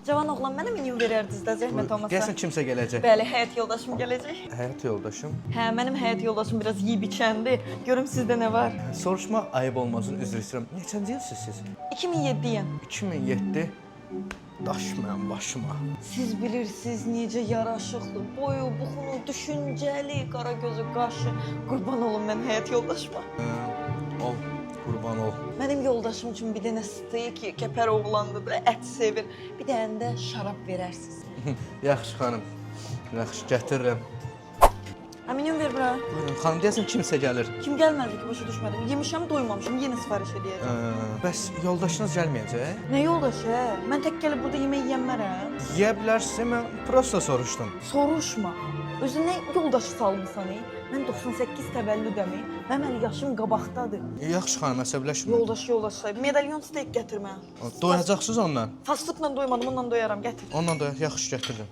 Cavan oğlan mənə minimum verərdiniz də zəhmət olmasa. Gəlsən kimsə gələcək. Bəli, həyat yoldaşım gələcək. Həyat yoldaşım. Hə, mənim həyat yoldaşım biraz yeyib içəndi. Görüm sizdə nə var? Soruşmaq ayıb olmasın, üzr istəyirəm. Neçənci ilsiniz siz? 2007-yəm. 2007. Daş mənim başıma. Siz bilirsiniz necə yaraşıqlı, boyu, buxunu, düşüncəli, qara gözü, qaşı. Qurban olum mən həyat yoldaşıma. Ol, qurban ol. Mənim yoldaşım üçün bir dənə steyk, kəpər oğlandır da, ət sevir. Bir dənə də şarab verərsiniz. Yaxşı xanım. Yaxşı, gətirirəm. Əminim ver bura. Buyurun, xanım deyəsən kimsə gəlir. Kim gəlmədi ki, başa düşmədim. Yemişəm, doymamışam, yenə sifariş edəyəcəm. Bəs yoldaşınız gəlməyəcək? Nə yoldaşı? Mən tək gəlib burada yemək yeyəmmərəm. Yeyə bilərsinizsə, mən prosta soruşdum. Soruşma. Özünə yoldaşı salmısan, mən 98 təvəllüdəm, mənim əli yaşım qabaqdadır. Yaxşı xanım, əsəbləşmə. Yoldaşı sayıb. Medalyon steak gətirmə. Doyacaqsınız ondan. Fast foodla doymadım, onunla doyaram, gətir. Ondan da yaxşı gətirirəm.